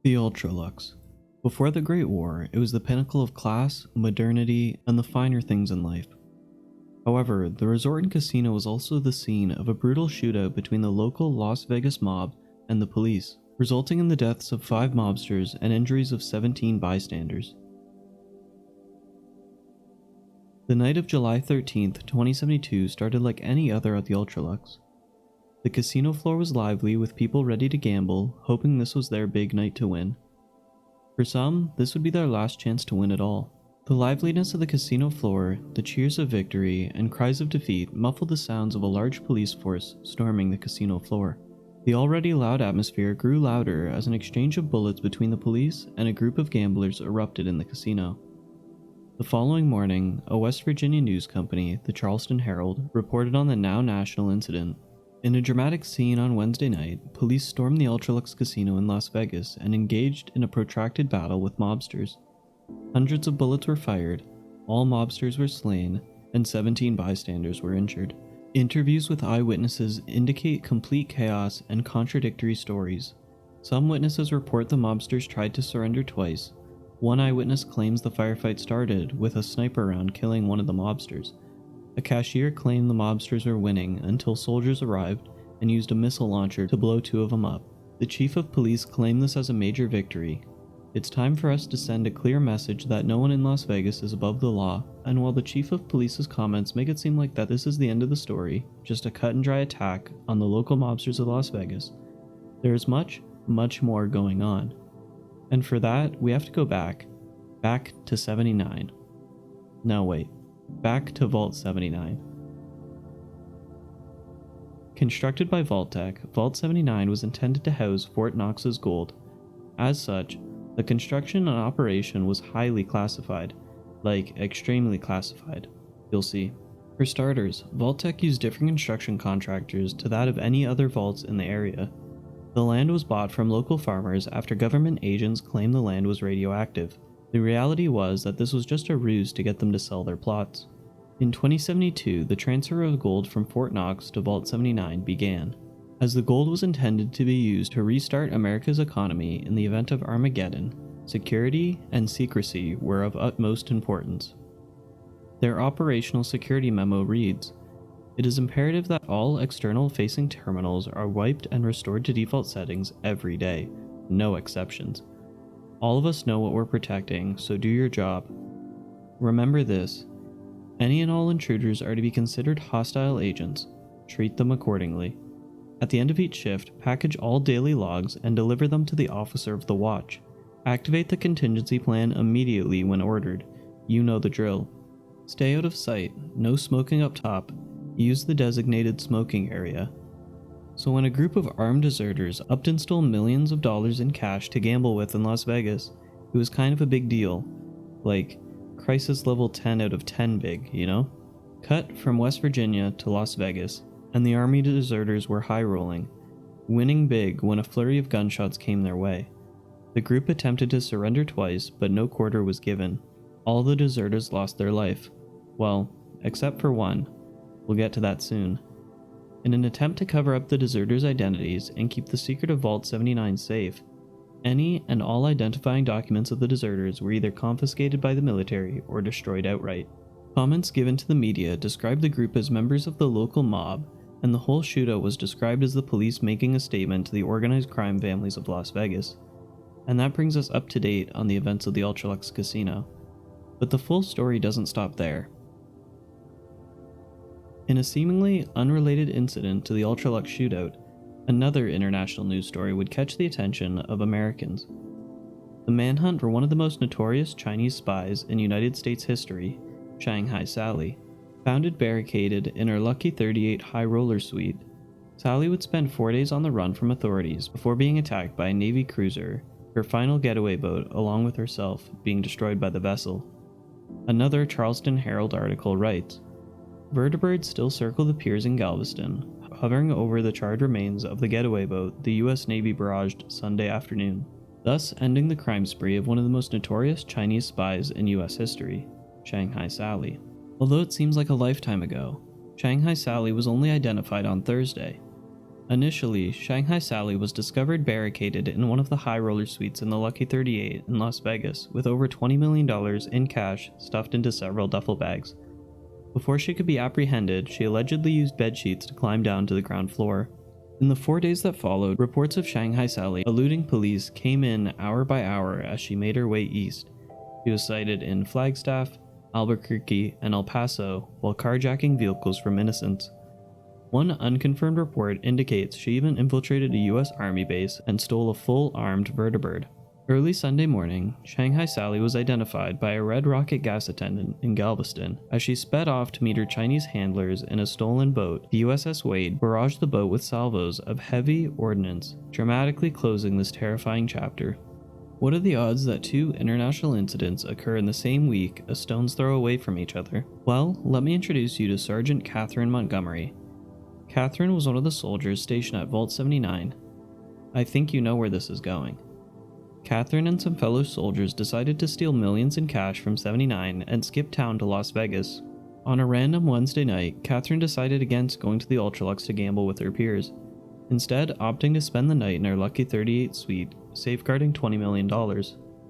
The Ultra-Luxe. Before the Great War, it was the pinnacle of class, modernity, and the finer things in life. However, the resort and casino was also the scene of a brutal shootout between the local Las Vegas mob and the police, resulting in the deaths of 5 mobsters and injuries of 17 bystanders. The night of July 13th, 2072 started like any other at the Ultra-Luxe. The casino floor was lively with people ready to gamble, hoping this was their big night to win. For some, this would be their last chance to win it all. The liveliness of the casino floor, the cheers of victory, and cries of defeat muffled the sounds of a large police force storming the casino floor. The already loud atmosphere grew louder as an exchange of bullets between the police and a group of gamblers erupted in the casino. The following morning, a West Virginia news company, the Charleston Herald, reported on the now national incident. In a dramatic scene on Wednesday night, police stormed the Ultra-Luxe Casino in Las Vegas and engaged in a protracted battle with mobsters. Hundreds of bullets were fired, all mobsters were slain, and 17 bystanders were injured. Interviews with eyewitnesses indicate complete chaos and contradictory stories. Some witnesses report the mobsters tried to surrender twice. One eyewitness claims the firefight started with a sniper round killing one of the mobsters. A cashier claimed the mobsters were winning until soldiers arrived and used a missile launcher to blow 2 of them up. The chief of police claimed this as a major victory. It's time for us to send a clear message that no one in Las Vegas is above the law, and while the chief of police's comments make it seem like that this is the end of the story, just a cut and dry attack on the local mobsters of Las Vegas, there is much, much more going on. And for that, we have to go back to 79. No, wait. Back to Vault 79. Constructed by Vault-Tec, Vault 79 was intended to house Fort Knox's gold. As such, the construction and operation was highly classified, like extremely classified. You'll see. For starters, Vault-Tec used different construction contractors to that of any other vaults in the area. The land was bought from local farmers after government agents claimed the land was radioactive. The reality was that this was just a ruse to get them to sell their plots. In 2072, the transfer of gold from Fort Knox to Vault 79 began, as the gold was intended to be used to restart America's economy in the event of Armageddon. Security and secrecy were of utmost importance. Their operational security memo reads, "It is imperative that all external-facing terminals are wiped and restored to default settings every day, no exceptions. All of us know what we're protecting, so do your job. Remember this, any and all intruders are to be considered hostile agents. Treat them accordingly. At the end of each shift, package all daily logs and deliver them to the officer of the watch. Activate the contingency plan immediately when ordered. You know the drill. Stay out of sight, no smoking up top. Use the designated smoking area." So when a group of armed deserters upped and stole millions of dollars in cash to gamble with in Las Vegas, it was kind of a big deal. Like, crisis level 10 out of 10 big, you know? Cut from West Virginia to Las Vegas, and the army deserters were high-rolling, winning big when a flurry of gunshots came their way. The group attempted to surrender twice, but no quarter was given. All the deserters lost their life. Well, except for one. We'll get to that soon. In an attempt to cover up the deserters' identities and keep the secret of Vault 79 safe, any and all identifying documents of the deserters were either confiscated by the military or destroyed outright. Comments given to the media described the group as members of the local mob, and the whole shootout was described as the police making a statement to the organized crime families of Las Vegas. And that brings us up to date on the events of the Ultra-Luxe Casino. But the full story doesn't stop there. In a seemingly unrelated incident to the Ultra-Luxe Shootout, another international news story would catch the attention of Americans. The manhunt for one of the most notorious Chinese spies in United States history, Shanghai Sally. Found barricaded in her Lucky 38 high roller suite, Sally would spend 4 days on the run from authorities before being attacked by a Navy cruiser, her final getaway boat along with herself being destroyed by the vessel. Another Charleston Herald article writes, "Vertebrates still circle the piers in Galveston, hovering over the charred remains of the getaway boat the U.S. Navy barraged Sunday afternoon, thus ending the crime spree of one of the most notorious Chinese spies in U.S. history, Shanghai Sally." Although it seems like a lifetime ago, Shanghai Sally was only identified on Thursday. Initially, Shanghai Sally was discovered barricaded in one of the high roller suites in the Lucky 38 in Las Vegas with over $20 million in cash stuffed into several duffel bags. Before she could be apprehended, she allegedly used bedsheets to climb down to the ground floor. In the 4 days that followed, reports of Shanghai Sally eluding police came in hour by hour as she made her way east. She was sighted in Flagstaff, Albuquerque, and El Paso while carjacking vehicles from innocents. One unconfirmed report indicates she even infiltrated a US Army base and stole a full-armed vertibird. Early Sunday morning, Shanghai Sally was identified by a Red Rocket gas attendant in Galveston. As she sped off to meet her Chinese handlers in a stolen boat, the USS Wade barraged the boat with salvos of heavy ordnance, dramatically closing this terrifying chapter. What are the odds that two international incidents occur in the same week, a stone's throw away from each other? Well, let me introduce you to Sergeant Catherine Montgomery. Catherine was one of the soldiers stationed at Vault 79. I think you know where this is going. Catherine and some fellow soldiers decided to steal millions in cash from 79 and skip town to Las Vegas. On a random Wednesday night, Catherine decided against going to the Ultra-Luxe to gamble with her peers, instead opting to spend the night in her Lucky 38 suite, safeguarding $20 million.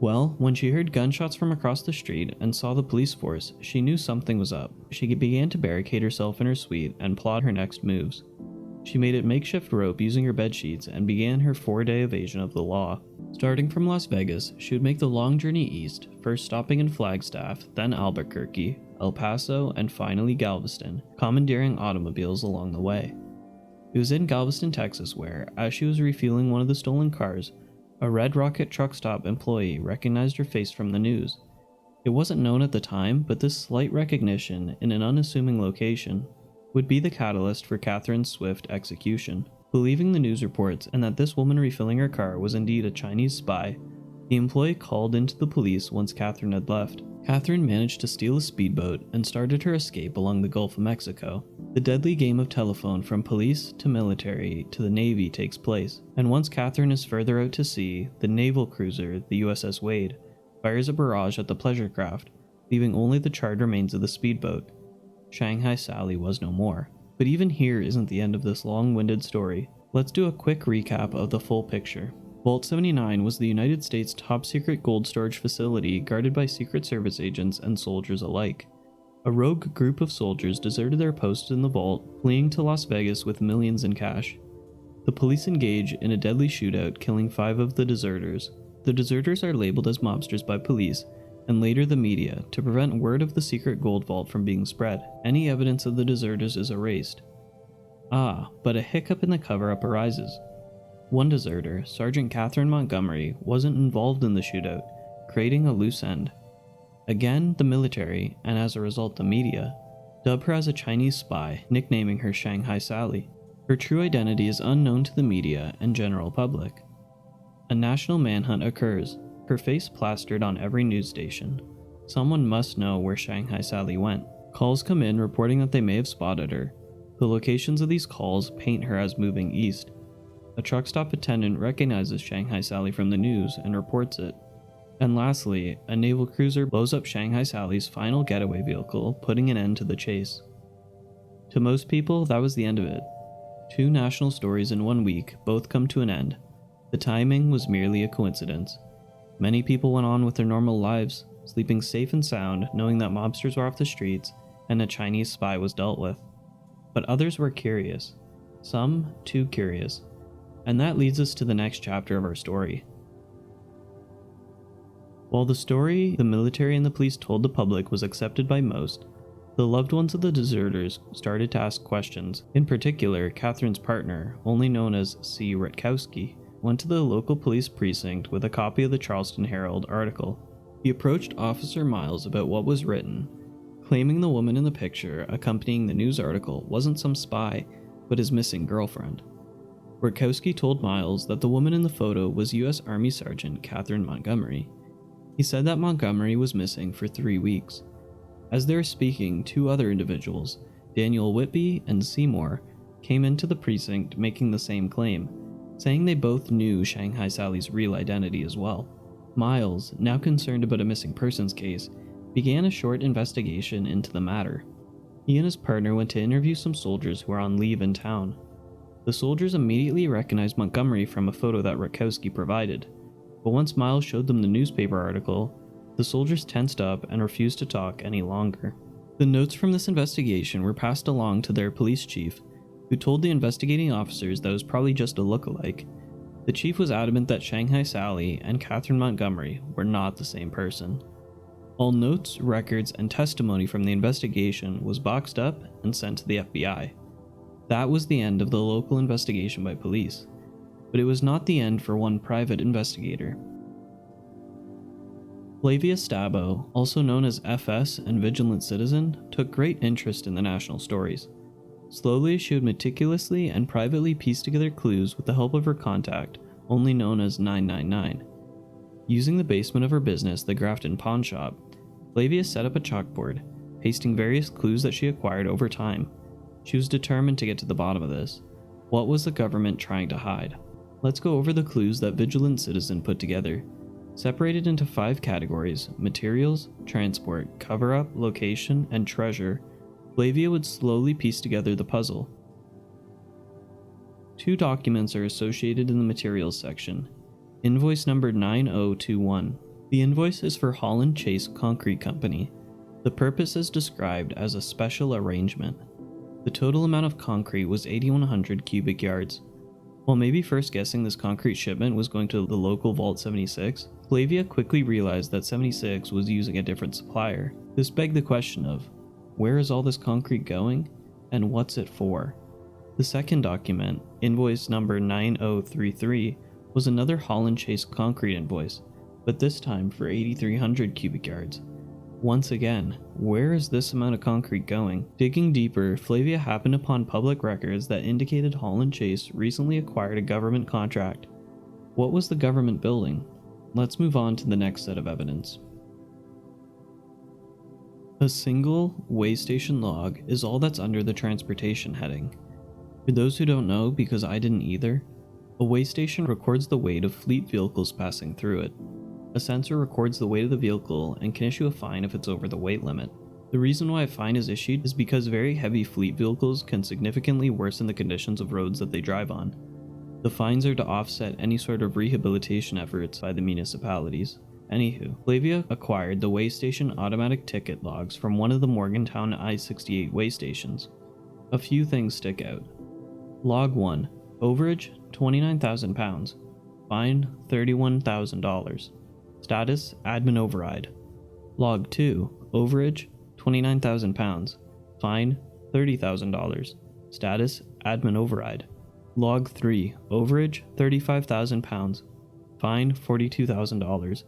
Well, when she heard gunshots from across the street and saw the police force, she knew something was up. She began to barricade herself in her suite and plot her next moves. She made a makeshift rope using her bedsheets and began her 4-day evasion of the law. Starting from Las Vegas, she would make the long journey east, first stopping in Flagstaff, then Albuquerque, El Paso, and finally Galveston, commandeering automobiles along the way. It was in Galveston, Texas where, as she was refueling one of the stolen cars, a Red Rocket truck stop employee recognized her face from the news. It wasn't known at the time, but this slight recognition in an unassuming location would be the catalyst for Catherine's swift execution. Believing the news reports and that this woman refilling her car was indeed a Chinese spy, the employee called into the police once Catherine had left. Catherine managed to steal a speedboat and started her escape along the Gulf of Mexico. The deadly game of telephone from police to military to the Navy takes place, and once Catherine is further out to sea, the naval cruiser, the USS Wade, fires a barrage at the pleasure craft, leaving only the charred remains of the speedboat. Shanghai Sally was no more. But even here isn't the end of this long-winded story. Let's do a quick recap of the full picture. Vault 79 was the United States' top-secret gold storage facility guarded by Secret Service agents and soldiers alike. A rogue group of soldiers deserted their posts in the vault, fleeing to Las Vegas with millions in cash. The police engage in a deadly shootout, killing 5 of the deserters. The deserters are labeled as mobsters by police, and later the media, to prevent word of the secret gold vault from being spread. Any evidence of the deserters is erased. But a hiccup in the cover-up arises. One deserter, Sergeant Catherine Montgomery, wasn't involved in the shootout, creating a loose end. Again, the military, and as a result the media, dub her as a Chinese spy, nicknaming her Shanghai Sally. Her true identity is unknown to the media and general public. A national manhunt occurs, her face plastered on every news station. Someone must know where Shanghai Sally went. Calls come in reporting that they may have spotted her. The locations of these calls paint her as moving east. A truck stop attendant recognizes Shanghai Sally from the news and reports it. And lastly, a naval cruiser blows up Shanghai Sally's final getaway vehicle, putting an end to the chase. To most people, that was the end of it. 2 national stories in 1 week, both come to an end. The timing was merely a coincidence. Many people went on with their normal lives, sleeping safe and sound, knowing that mobsters were off the streets and a Chinese spy was dealt with. But others were curious. Some too curious. And that leads us to the next chapter of our story. While the story the military and the police told the public was accepted by most, the loved ones of the deserters started to ask questions. In particular, Catherine's partner, only known as C. Rutkowski, went to the local police precinct with a copy of the Charleston Herald article. He approached Officer Miles about what was written, claiming the woman in the picture accompanying the news article wasn't some spy, but his missing girlfriend. Rutkowski told Miles that the woman in the photo was U.S. Army Sergeant Catherine Montgomery. He said that Montgomery was missing for 3 weeks. As they were speaking, 2 other individuals, Daniel Whitby and Seymour, came into the precinct making the same claim, saying they both knew Shanghai Sally's real identity as well. Miles, now concerned about a missing persons case, began a short investigation into the matter. He and his partner went to interview some soldiers who were on leave in town. The soldiers immediately recognized Montgomery from a photo that Rakowski provided, but once Miles showed them the newspaper article, the soldiers tensed up and refused to talk any longer. The notes from this investigation were passed along to their police chief, who told the investigating officers that it was probably just a look-alike. The chief was adamant that Shanghai Sally and Catherine Montgomery were not the same person. All notes, records, and testimony from the investigation was boxed up and sent to the FBI. That was the end of the local investigation by police, but it was not the end for one private investigator. Flavia Stabo, also known as FS and Vigilant Citizen, took great interest in the national stories. Slowly, she would meticulously and privately piece together clues with the help of her contact, only known as 999. Using the basement of her business, the Grafton Pawn Shop, Flavia set up a chalkboard, pasting various clues that she acquired over time. She was determined to get to the bottom of this. What was the government trying to hide? Let's go over the clues that Vigilant Citizen put together. Separated into 5 categories: materials, transport, cover-up, location, and treasure, Flavia would slowly piece together the puzzle. 2 documents are associated in the materials section. Invoice number 9021. The invoice is for Holland Chase Concrete Company. The purpose is described as a special arrangement. The total amount of concrete was 8,100 cubic yards. While maybe first guessing this concrete shipment was going to the local Vault 76, Flavia quickly realized that 76 was using a different supplier. This begged the question of, where is all this concrete going, and what's it for? The second document, invoice number 9033, was another Holland Chase concrete invoice, but this time for 8,300 cubic yards. Once again, where is this amount of concrete going? Digging deeper, Flavia happened upon public records that indicated Holland Chase recently acquired a government contract. What was the government building? Let's move on to the next set of evidence. A single way station log is all that's under the transportation heading. For those who don't know, because I didn't either, a way station records the weight of fleet vehicles passing through it. A sensor records the weight of the vehicle and can issue a fine if it's over the weight limit. The reason why a fine is issued is because very heavy fleet vehicles can significantly worsen the conditions of roads that they drive on. The fines are to offset any sort of rehabilitation efforts by the municipalities. Anywho, Flavia acquired the way station automatic ticket logs from one of the Morgantown I-68 way stations. A few things stick out. Log 1. Overage, 29,000 pounds. Fine, $31,000. Status, admin override. Log 2. Overage, 29,000 pounds. Fine, $30,000. Status, admin override. Log 3. Overage, 35,000 pounds. Fine, $42,000.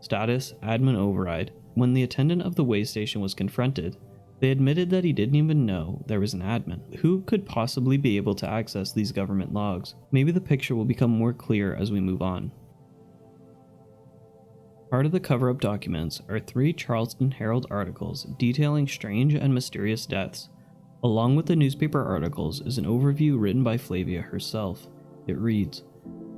Status, admin override. When the attendant of the way station was confronted, they admitted that he didn't even know there was an admin. Who could possibly be able to access these government logs? Maybe the picture will become more clear as we move on. Part of the cover-up documents are 3 Charleston Herald articles detailing strange and mysterious deaths. Along with the newspaper articles is an overview written by Flavia herself. It reads,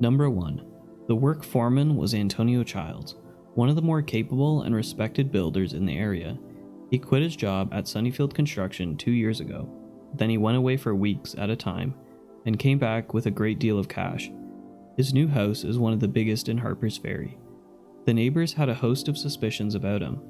Number 1. The work foreman was Antonio Childs, one of the more capable and respected builders in the area. He quit his job at Sunnyfield Construction 2 years ago. Then he went away for weeks at a time and came back with a great deal of cash. His new house is one of the biggest in Harper's Ferry. The neighbors had a host of suspicions about him.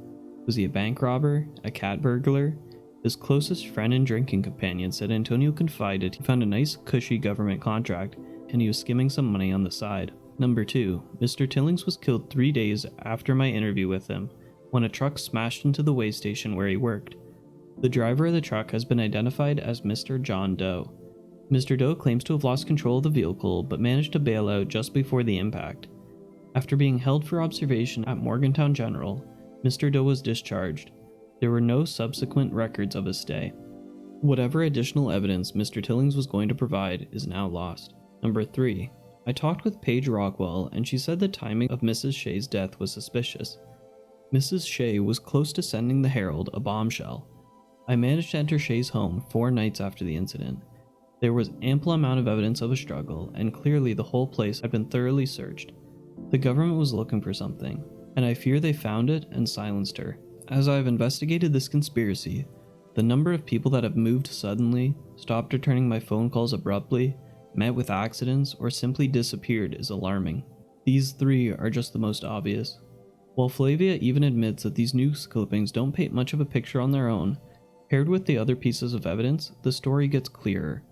Was he a bank robber? A cat burglar? His closest friend and drinking companion said Antonio confided he found a nice cushy government contract and he was skimming some money on the side. Number 2. Mr. Tillings was killed 3 days after my interview with him when a truck smashed into the way station where he worked. The driver of the truck has been identified as Mr. John Doe. Mr. Doe claims to have lost control of the vehicle but managed to bail out just before the impact. After being held for observation at Morgantown General, Mr. Doe was discharged. There were no subsequent records of his stay. Whatever additional evidence Mr. Tillings was going to provide is now lost. Number 3. I talked with Paige Rockwell and she said the timing of Mrs. Shea's death was suspicious. Mrs. Shea was close to sending the Herald a bombshell. I managed to enter Shea's home 4 nights after the incident. There was ample amount of evidence of a struggle and clearly the whole place had been thoroughly searched. The government was looking for something, and I fear they found it and silenced her. As I have investigated this conspiracy, the number of people that have moved suddenly, stopped returning my phone calls abruptly, met with accidents, or simply disappeared is alarming. These three are just the most obvious. While Flavia even admits that these news clippings don't paint much of a picture on their own, paired with the other pieces of evidence, the story gets clearer.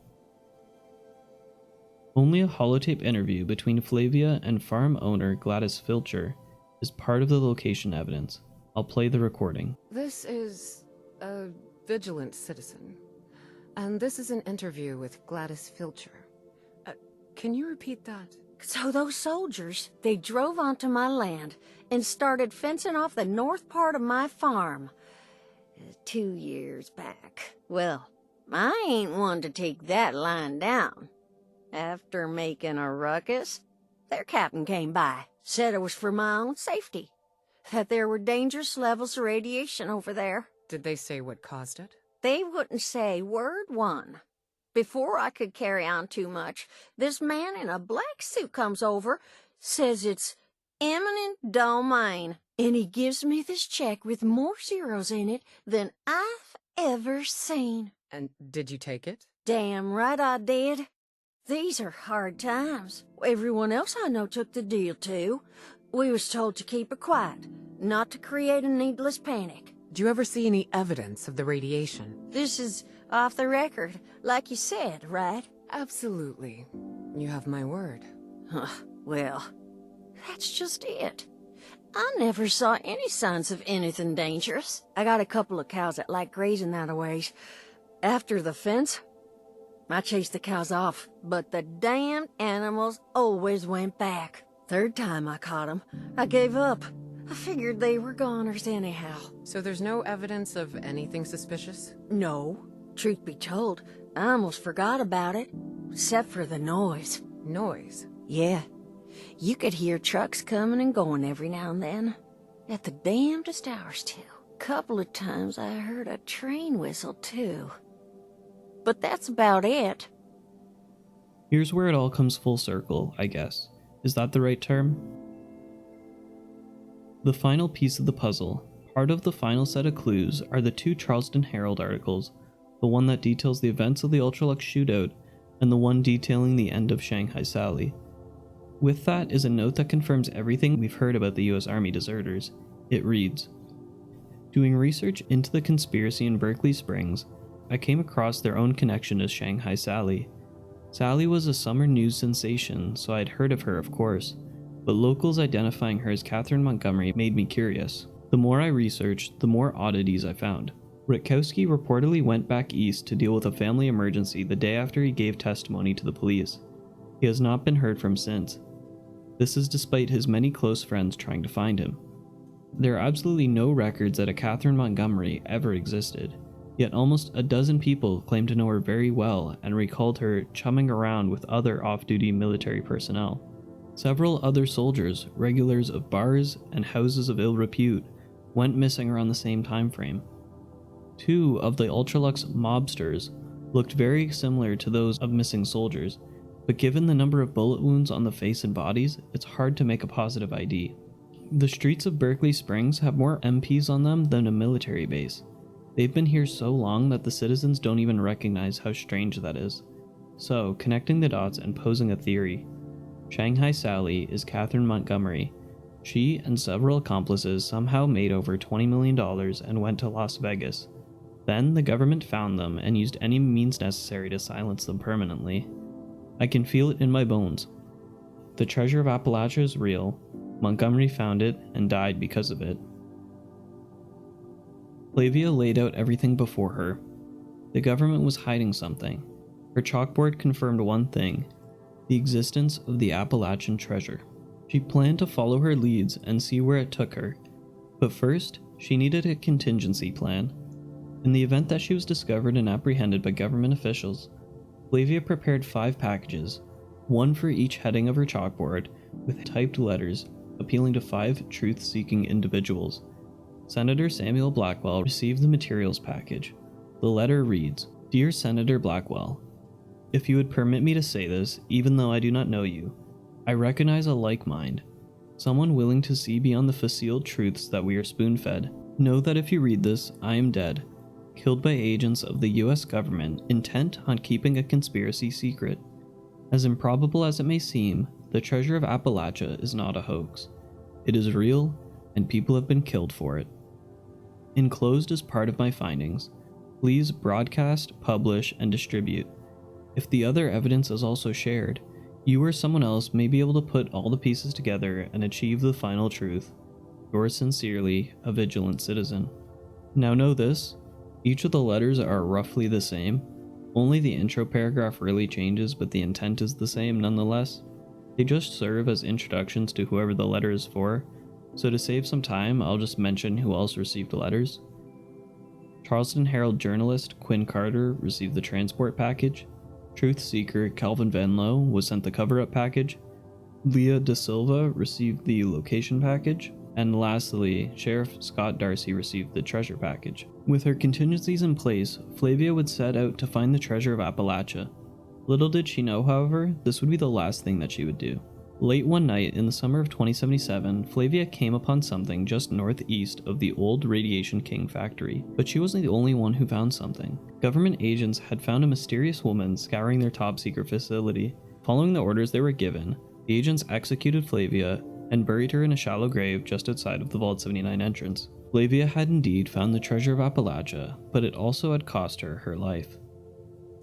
Only a holotape interview between Flavia and farm owner Gladys Filter is part of the location evidence. I'll play the recording. This is a Vigilant Citizen, and this is an interview with Gladys Filter. Can you repeat that? So those soldiers, they drove onto my land and started fencing off the north part of my farm 2 years back. Well, I ain't one to take that lying down. After making a ruckus, their captain came by, said it was for my own safety, that there were dangerous levels of radiation over there. Did they say what caused it? They wouldn't say word one. Before I could carry on too much, this man in a black suit comes over, says it's eminent domain, and he gives me this check with more zeros in it than I've ever seen. And did you take it? Damn right I did. These are hard times. Everyone else I know took the deal too. We was told to keep it quiet, not to create a needless panic. Do you ever see any evidence of the radiation? This is off the record, like you said, right? Absolutely. You have my word. Well, that's just it. I never saw any signs of anything dangerous. I got a couple of cows that like grazing that a ways. After the fence, I chased the cows off, but the damned animals always went back. Third time I caught them, I gave up. I figured they were goners anyhow. So there's no evidence of anything suspicious? No. Truth be told, I almost forgot about it, except for the noise. Noise? Yeah. You could hear trucks coming and going every now and then. At the damnedest hours, too. Couple of times I heard a train whistle, too. But that's about it. Here's where it all comes full circle, I guess. Is that the right term? The final piece of the puzzle, part of the final set of clues, are the two Charleston Herald articles, the one that details the events of the Ultra-Luxe Shootout, and the one detailing the end of Shanghai Sally. With that is a note that confirms everything we've heard about the US Army deserters. It reads, "Doing research into the conspiracy in Berkeley Springs, I came across their own connection to Shanghai Sally. Sally was a summer news sensation, so I'd heard of her, of course, but locals identifying her as Catherine Montgomery made me curious. The more I researched, the more oddities I found. Rutkowski reportedly went back east to deal with a family emergency the day after he gave testimony to the police. He has not been heard from since. This is despite his many close friends trying to find him. There are absolutely no records that a Catherine Montgomery ever existed, yet almost a dozen people claim to know her very well and recalled her chumming around with other off-duty military personnel. Several other soldiers, regulars of bars and houses of ill repute, went missing around the same time frame. Two of the Ultra-Luxe mobsters looked very similar to those of missing soldiers, but given the number of bullet wounds on the face and bodies, it's hard to make a positive ID. The streets of Berkeley Springs have more MPs on them than a military base. They've been here so long that the citizens don't even recognize how strange that is. So, connecting the dots and posing a theory. Shanghai Sally is Catherine Montgomery. She and several accomplices somehow made over $20 million and went to Las Vegas. Then the government found them and used any means necessary to silence them permanently. I can feel it in my bones. The Treasure of Appalachia is real. Montgomery found it and died because of it. Flavia laid out everything before her. The government was hiding something. Her chalkboard confirmed one thing: the existence of the Appalachian treasure. She planned to follow her leads and see where it took her, but first, she needed a contingency plan. In the event that she was discovered and apprehended by government officials, Flavia prepared 5 packages, one for each heading of her chalkboard, with typed letters appealing to 5 truth-seeking individuals. Senator Samuel Blackwell received the materials package. The letter reads, "Dear Senator Blackwell, if you would permit me to say this, even though I do not know you, I recognize a like mind, someone willing to see beyond the facile truths that we are spoon-fed. Know that if you read this, I am dead, killed by agents of the US government intent on keeping a conspiracy secret. As improbable as it may seem, the Treasure of Appalachia is not a hoax. It is real, and people have been killed for it. Enclosed as part of my findings, please broadcast, publish, and distribute. If the other evidence is also shared, you or someone else may be able to put all the pieces together and achieve the final truth. Yours sincerely, a Vigilant Citizen. Now know this, each of the letters are roughly the same. Only the intro paragraph really changes, but the intent is the same nonetheless. They just serve as introductions to whoever the letter is for, so to save some time, I'll just mention who else received the letters. Charleston Herald journalist Quinn Carter received the transport package. Truth seeker Calvin Venlo was sent the cover-up package. Leah Da Silva received the location package. And lastly, Sheriff Scott Darcy received the treasure package. With her contingencies in place, Flavia would set out to find the Treasure of Appalachia. Little did she know, however, this would be the last thing that she would do. Late one night in the summer of 2077, Flavia came upon something just northeast of the old Radiation King factory, but she wasn't the only one who found something. Government agents had found a mysterious woman scouring their top-secret facility. Following the orders they were given, the agents executed Flavia and buried her in a shallow grave just outside of the Vault 79 entrance. Flavia had indeed found the Treasure of Appalachia, but it also had cost her her life.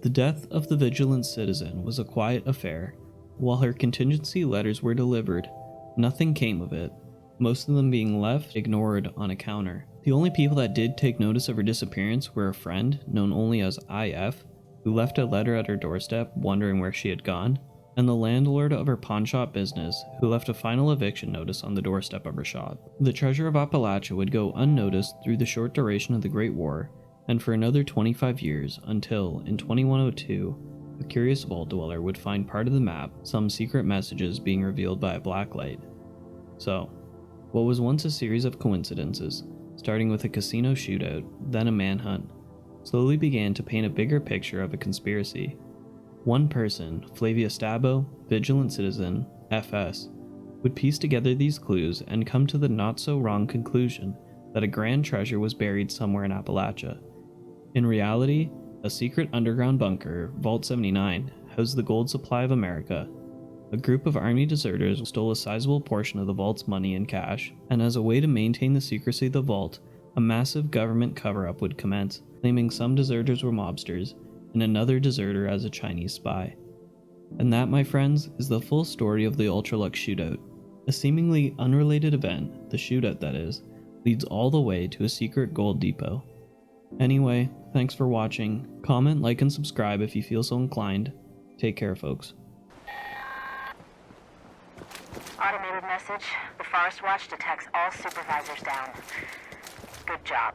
The death of the Vigilant Citizen was a quiet affair. While her contingency letters were delivered, nothing came of it, most of them being left ignored on a counter. The only people that did take notice of her disappearance were a friend, known only as IF, who left a letter at her doorstep wondering where she had gone, and the landlord of her pawnshop business, who left a final eviction notice on the doorstep of her shop. The Treasure of Appalachia would go unnoticed through the short duration of the Great War, and for another 25 years, until, in 2102, a curious vault dweller would find part of the map, some secret messages being revealed by a blacklight. So, what was once a series of coincidences, starting with a casino shootout, then a manhunt, slowly began to paint a bigger picture of a conspiracy. One person, Flavia Stabbo, Vigilant Citizen, FS, would piece together these clues and come to the not-so-wrong conclusion that a grand treasure was buried somewhere in Appalachia. In reality, a secret underground bunker, Vault 79, housed the gold supply of America. A group of army deserters stole a sizable portion of the vault's money and cash, and as a way to maintain the secrecy of the vault, a massive government cover-up would commence, claiming some deserters were mobsters, and another deserter as a Chinese spy. And that, my friends, is the full story of the Ultra-Luxe Shootout. A seemingly unrelated event, the shootout that is, leads all the way to a secret gold depot. Anyway, thanks for watching. Comment, like, and subscribe if you feel so inclined. Take care, folks. Automated message. The Forest Watch detects all supervisors down. Good job.